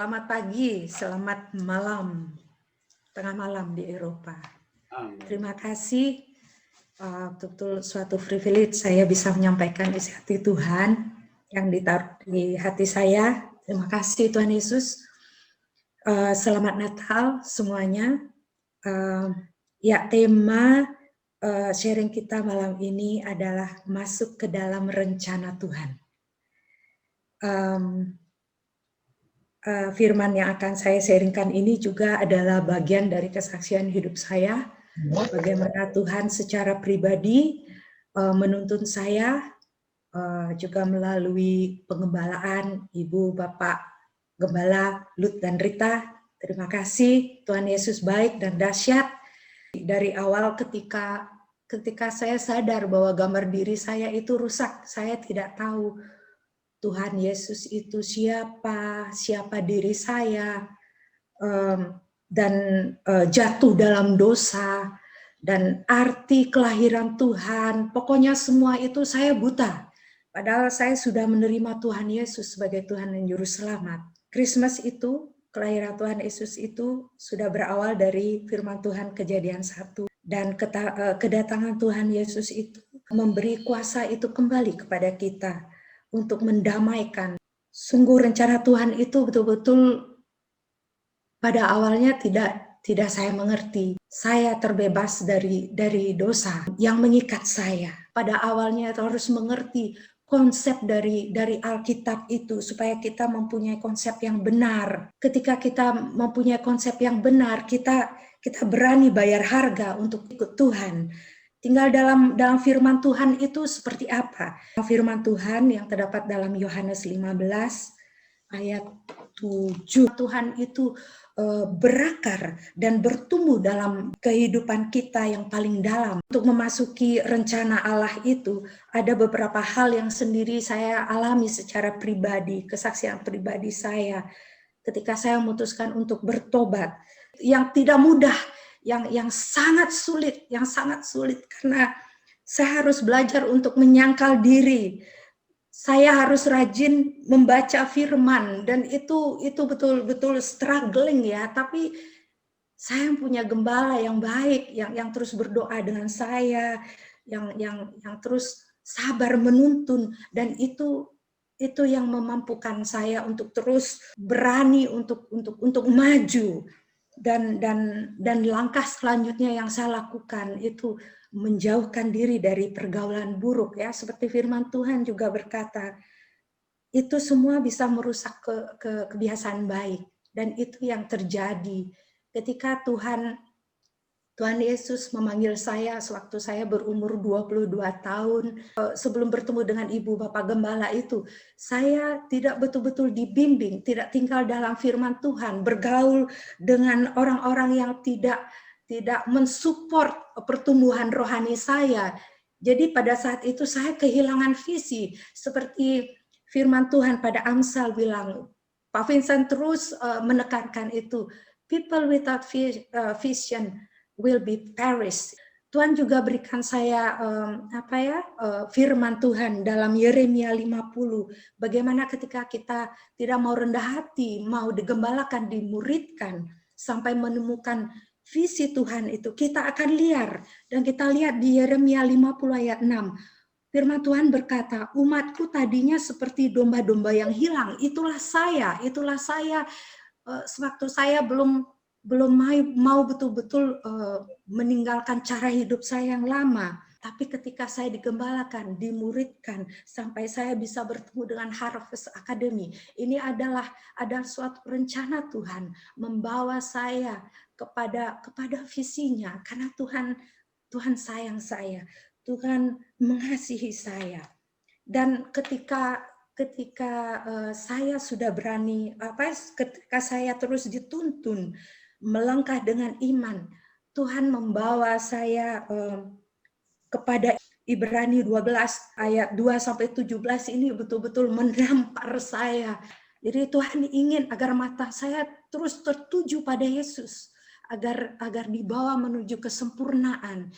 Selamat pagi, selamat malam, tengah malam di Eropa. Amin. Terima kasih, betul-betul suatu privilege saya bisa menyampaikan isi hati Tuhan yang ditaruh di hati saya. Terima kasih Tuhan Yesus. Selamat Natal semuanya. Ya, tema sharing kita malam ini adalah masuk ke dalam rencana Tuhan. Firman yang akan saya sharingkan ini juga adalah bagian dari kesaksian hidup saya, bagaimana Tuhan secara pribadi menuntun saya, juga melalui pengembalaan Ibu Bapak Gembala Lut dan Rita. Terima kasih, Tuhan Yesus baik dan dahsyat. Dari awal ketika saya sadar bahwa gambar diri saya itu rusak, saya tidak tahu Tuhan Yesus itu siapa diri saya, dan jatuh dalam dosa, dan arti kelahiran Tuhan. Pokoknya semua itu saya buta. Padahal saya sudah menerima Tuhan Yesus sebagai Tuhan dan Juru Selamat. Christmas itu, kelahiran Tuhan Yesus itu sudah berawal dari firman Tuhan Kejadian 1. Dan kedatangan Tuhan Yesus itu memberi kuasa itu kembali kepada kita untuk mendamaikan. Sungguh rencana Tuhan itu betul-betul pada awalnya tidak saya mengerti. Saya terbebas dari dosa yang mengikat saya. Pada awalnya harus mengerti konsep dari Alkitab itu supaya kita mempunyai konsep yang benar. Ketika kita mempunyai konsep yang benar, kita berani bayar harga untuk ikut Tuhan. Tinggal dalam firman Tuhan itu seperti apa? Firman Tuhan yang terdapat dalam Yohanes 15 ayat 7. Tuhan itu berakar dan bertumbuh dalam kehidupan kita yang paling dalam. Untuk memasuki rencana Allah itu, ada beberapa hal yang sendiri saya alami secara pribadi, kesaksian pribadi saya ketika saya memutuskan untuk bertobat. Yang tidak mudah, yang sangat sulit karena saya harus belajar untuk menyangkal diri. Saya harus rajin membaca firman dan itu betul-betul struggling ya, tapi saya punya gembala yang baik yang terus berdoa dengan saya, yang terus sabar menuntun, dan itu yang memampukan saya untuk terus berani untuk maju. Dan langkah selanjutnya yang saya lakukan itu menjauhkan diri dari pergaulan buruk ya, seperti firman Tuhan juga berkata, itu semua bisa merusak kebiasaan baik, dan itu yang terjadi ketika Tuhan Yesus memanggil saya sewaktu saya berumur 22 tahun. Sebelum bertemu dengan Ibu Bapak Gembala itu, saya tidak betul-betul dibimbing, tidak tinggal dalam firman Tuhan, bergaul dengan orang-orang yang tidak mensupport pertumbuhan rohani saya. Jadi pada saat itu saya kehilangan visi, seperti firman Tuhan pada Amsal bilang, Pak Vincent terus menekankan itu, people without vision will be perish. Tuhan juga berikan saya firman Tuhan dalam Yeremia 50. Bagaimana ketika kita tidak mau rendah hati, mau digembalakan, dimuridkan, sampai menemukan visi Tuhan itu, kita akan liar. Dan kita lihat di Yeremia 50 ayat 6. Firman Tuhan berkata, umatku tadinya seperti domba-domba yang hilang. Itulah saya. Sewaktu saya belum mau betul-betul meninggalkan cara hidup saya yang lama. Tapi ketika saya digembalakan, dimuridkan, sampai saya bisa bertemu dengan Harvest Academy, ini adalah suatu rencana Tuhan membawa saya kepada visinya, karena Tuhan sayang saya, Tuhan mengasihi saya. Dan ketika saya sudah berani, ketika saya terus dituntun melangkah dengan iman, Tuhan membawa saya kepada Ibrani 12 ayat 2-17 ini betul-betul menampar saya. Jadi Tuhan ingin agar mata saya terus tertuju pada Yesus, agar dibawa menuju kesempurnaan,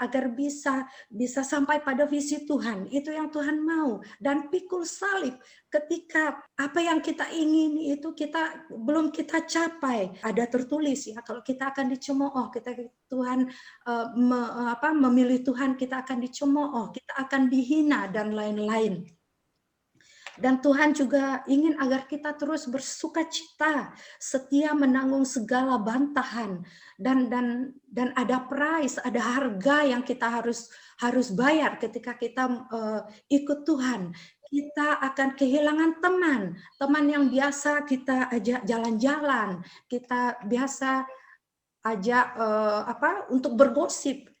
agar bisa sampai pada visi Tuhan. Itu yang Tuhan mau. Dan pikul salib ketika apa yang kita ingini itu belum kita capai. Ada tertulis ya, kalau kita akan dicemooh, Tuhan memilih Tuhan, kita akan dicemooh, kita akan dihina dan lain-lain. Dan Tuhan juga ingin agar kita terus bersukacita, setia menanggung segala bantahan, dan ada price, ada harga yang kita harus bayar ketika kita ikut Tuhan. Kita akan kehilangan teman yang biasa kita ajak jalan-jalan, kita biasa ajak untuk bergosip.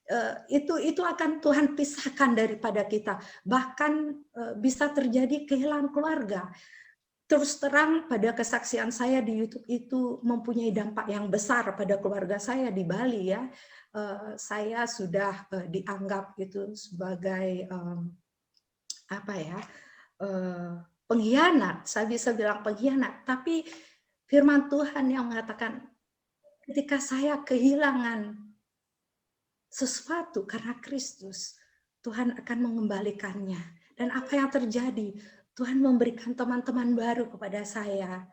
Itu akan Tuhan pisahkan daripada kita. Bahkan bisa terjadi kehilangan keluarga. Terus terang, pada kesaksian saya di YouTube itu mempunyai dampak yang besar pada keluarga saya di Bali ya. Saya sudah dianggap itu sebagai pengkhianat. Saya bisa bilang pengkhianat, tapi firman Tuhan yang mengatakan ketika saya kehilangan sesuatu karena Kristus, Tuhan akan mengembalikannya. Dan apa yang terjadi? Tuhan memberikan teman-teman baru kepada saya.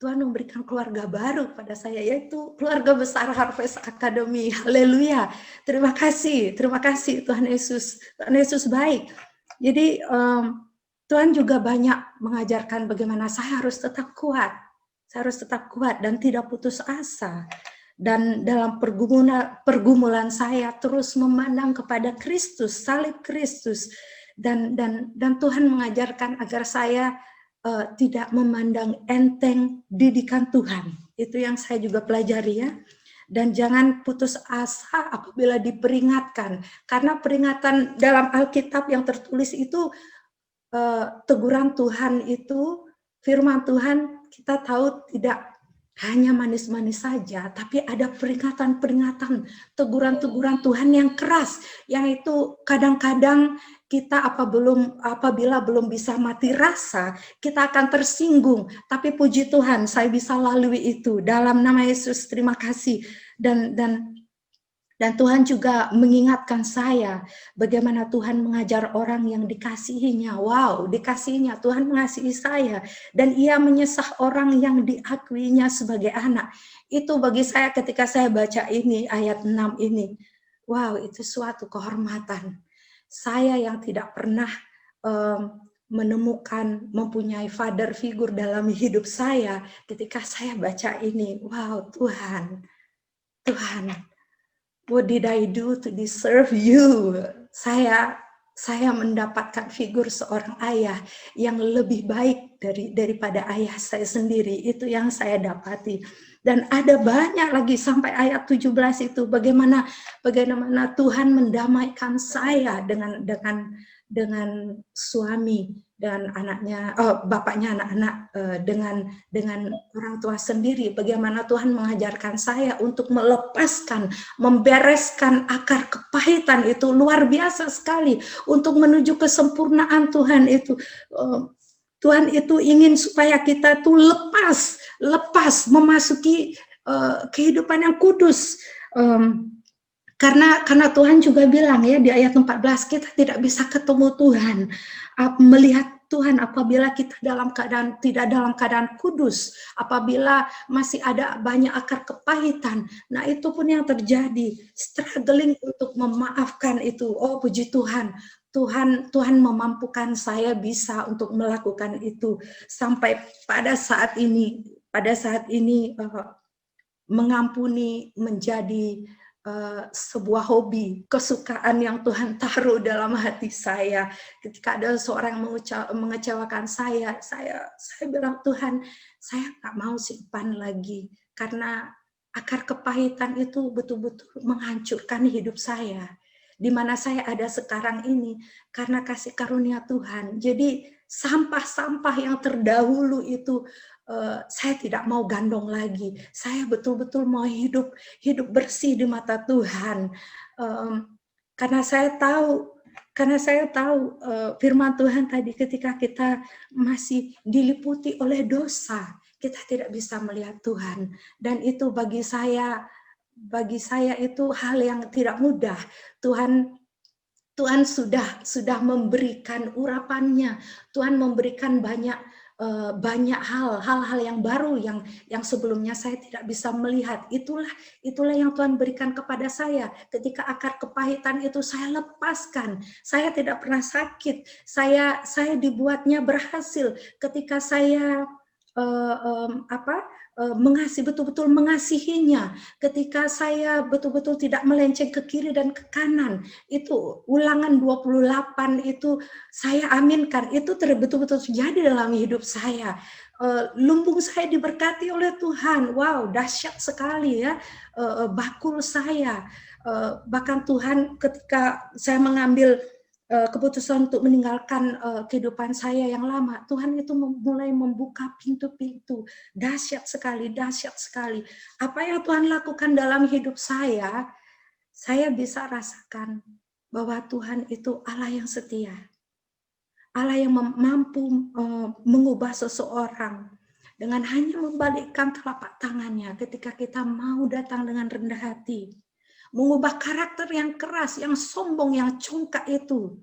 Tuhan memberikan keluarga baru kepada saya, yaitu keluarga besar Harvest Academy. Haleluya. Terima kasih Tuhan Yesus. Tuhan Yesus baik. Jadi Tuhan juga banyak mengajarkan bagaimana saya harus tetap kuat. Saya harus tetap kuat dan tidak putus asa. Dan dalam pergumulan saya terus memandang kepada Kristus, salib Kristus, dan Tuhan mengajarkan agar saya tidak memandang enteng didikan Tuhan. Itu yang saya juga pelajari ya. Dan jangan putus asa apabila diperingatkan, karena peringatan dalam Alkitab yang tertulis itu teguran Tuhan itu, firman Tuhan kita tahu tidak hanya manis-manis saja, tapi ada peringatan-peringatan, teguran-teguran Tuhan yang keras, yang itu kadang-kadang kita apabila belum bisa mati rasa, kita akan tersinggung. Tapi puji Tuhan, saya bisa lalui itu. Dalam nama Yesus, terima kasih. Dan Tuhan juga mengingatkan saya bagaimana Tuhan mengajar orang yang dikasihinya. Wow, dikasihinya. Tuhan mengasihi saya. Dan ia menyesah orang yang diakuinya sebagai anak. Itu bagi saya ketika saya baca ini, ayat 6 ini. Wow, itu suatu kehormatan. Saya yang tidak pernah mempunyai father figure dalam hidup saya. Ketika saya baca ini, wow, Tuhan. What did I do to deserve you? Saya mendapatkan figur seorang ayah yang lebih baik daripada ayah saya sendiri. Itu yang saya dapati. Dan ada banyak lagi sampai ayat 17 itu bagaimana Tuhan mendamaikan saya dengan suami dan anaknya, bapaknya anak-anak, dengan orang tua sendiri. Bagaimana Tuhan mengajarkan saya untuk membereskan akar kepahitan itu, luar biasa sekali, untuk menuju kesempurnaan Tuhan itu. Tuhan itu ingin supaya kita tuh lepas memasuki kehidupan yang kudus. Karena Tuhan juga bilang ya di ayat 14, kita tidak bisa ketemu Tuhan, melihat Tuhan apabila kita tidak dalam keadaan kudus, apabila masih ada banyak akar kepahitan. Nah, itu pun yang terjadi, struggling untuk memaafkan itu. Oh, puji Tuhan. Tuhan memampukan saya bisa untuk melakukan itu sampai pada saat ini mengampuni menjadi sebuah hobi, kesukaan yang Tuhan taruh dalam hati saya. Ketika ada seorang mengecewakan saya bilang, Tuhan, saya nggak mau simpan lagi, karena akar kepahitan itu betul-betul menghancurkan hidup saya. Di mana saya ada sekarang ini karena kasih karunia Tuhan. Jadi sampah-sampah yang terdahulu itu saya tidak mau gandong lagi. Saya betul-betul mau hidup bersih di mata Tuhan. Karena saya tahu firman Tuhan tadi, ketika kita masih diliputi oleh dosa, kita tidak bisa melihat Tuhan. Dan itu bagi saya bagi saya itu hal yang tidak mudah. Tuhan sudah memberikan urapannya. Tuhan memberikan banyak hal-hal yang baru yang sebelumnya saya tidak bisa melihat. Itulah yang Tuhan berikan kepada saya. Ketika akar kepahitan itu saya lepaskan. Saya tidak pernah sakit. Saya dibuatnya berhasil. Ketika saya betul-betul mengasihinya, ketika saya betul-betul tidak melenceng ke kiri dan ke kanan, itu Ulangan 28 itu saya aminkan, itu betul-betul terjadi dalam hidup saya. Lumbung saya diberkati oleh Tuhan. Wow, dahsyat sekali ya. Bakul saya, bahkan Tuhan ketika saya mengambil keputusan untuk meninggalkan kehidupan saya yang lama, Tuhan itu mulai membuka pintu-pintu. Dahsyat sekali, dahsyat sekali. Apa yang Tuhan lakukan dalam hidup saya bisa rasakan bahwa Tuhan itu Allah yang setia. Allah yang mampu mengubah seseorang dengan hanya membalikkan telapak tangannya ketika kita mau datang dengan rendah hati. Mengubah karakter yang keras, yang sombong, yang congkak itu.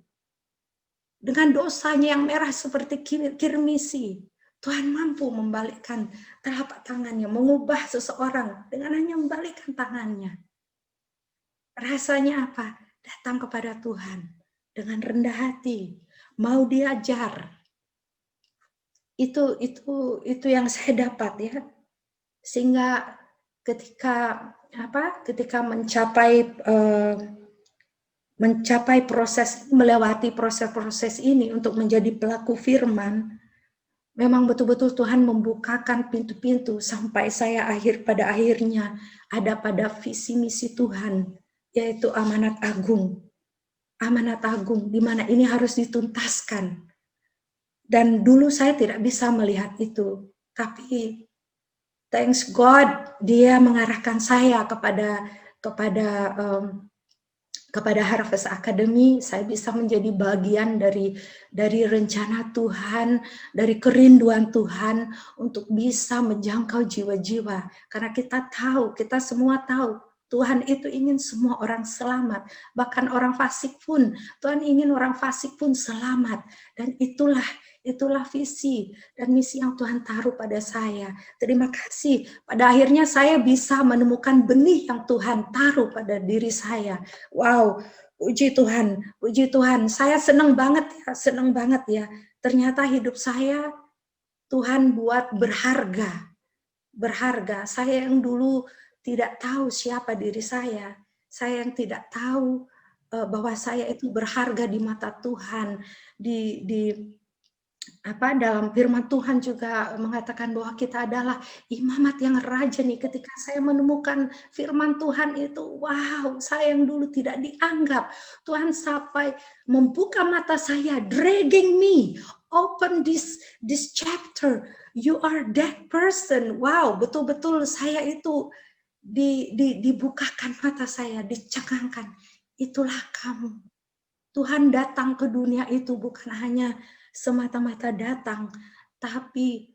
Dengan dosanya yang merah seperti kirmisi, Tuhan mampu membalikkan telapak tangannya, mengubah seseorang dengan hanya membalikkan tangannya. Rasanya apa? Datang kepada Tuhan dengan rendah hati, mau diajar. Itu yang saya dapat ya. Sehingga ketika melewati proses-proses ini untuk menjadi pelaku firman, memang betul-betul Tuhan membukakan pintu-pintu sampai saya pada akhirnya ada pada visi misi Tuhan, yaitu amanat agung. Amanat agung, di mana ini harus dituntaskan. Dan dulu saya tidak bisa melihat itu, tapi thanks God, Dia mengarahkan saya kepada Harvest Academy. Saya bisa menjadi bagian dari rencana Tuhan, dari kerinduan Tuhan untuk bisa menjangkau jiwa-jiwa. Karena kita semua tahu, Tuhan itu ingin semua orang selamat. Bahkan orang fasik pun, Tuhan ingin orang fasik pun selamat. Dan itulah visi dan misi yang Tuhan taruh pada saya. Terima kasih. Pada akhirnya saya bisa menemukan benih yang Tuhan taruh pada diri saya. Wow, puji Tuhan, puji Tuhan. Saya senang banget ya. Ternyata hidup saya Tuhan buat berharga. Berharga. Saya yang dulu tidak tahu siapa diri saya yang tidak tahu bahwa saya itu berharga di mata Tuhan. Dalam firman Tuhan juga mengatakan bahwa kita adalah imamat yang raja nih. Ketika saya menemukan firman Tuhan itu, wow, saya yang dulu tidak dianggap, Tuhan sampai membuka mata saya, dragging me, open this chapter, you are that person. Wow, betul-betul saya itu dibukakan mata saya, dicengangkan. Itulah kamu. Tuhan datang ke dunia itu bukan hanya semata-mata datang, tapi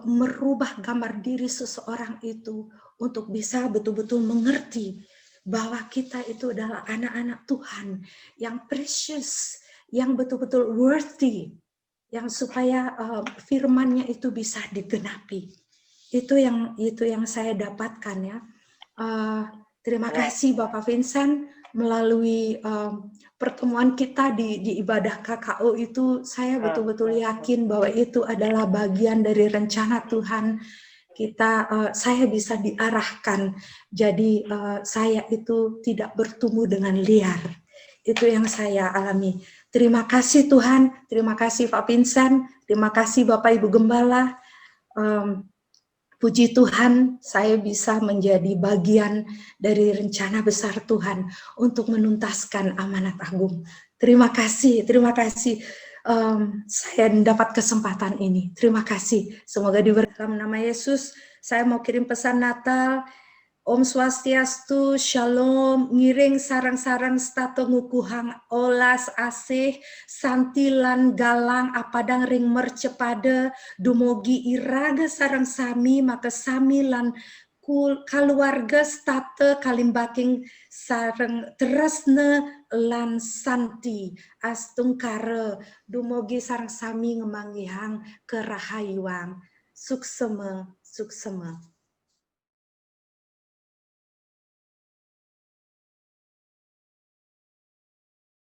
merubah gambar diri seseorang itu untuk bisa betul-betul mengerti bahwa kita itu adalah anak-anak Tuhan yang precious, yang betul-betul worthy, yang supaya firman-Nya itu bisa digenapi. Itu yang saya dapatkan ya. Terima kasih Bapak Vincent, melalui pertemuan kita di ibadah KKO itu, saya betul-betul yakin bahwa itu adalah bagian dari rencana Tuhan. Saya bisa diarahkan, jadi saya itu tidak bertumbuh dengan liar. Itu yang saya alami. Terima kasih Tuhan, terima kasih Pak Vincent, terima kasih Bapak Ibu Gembala. Puji Tuhan, saya bisa menjadi bagian dari rencana besar Tuhan untuk menuntaskan amanat agung. Terima kasih, saya mendapat kesempatan ini. Terima kasih. Semoga diberkati dalam nama Yesus. Saya mau kirim pesan Natal. Om Swastiastu, Shalom, ngiring sarang-sarang stato ngukuhang olas asih, santilan galang apadang ring mercepade, dumogi iraga sarang sami, maka sami lan Kaluarga state kalimbaking sareng tresne lan santi astungkare dumogi sareng sami ngemanggihang kerahayuang sukseme sukseme.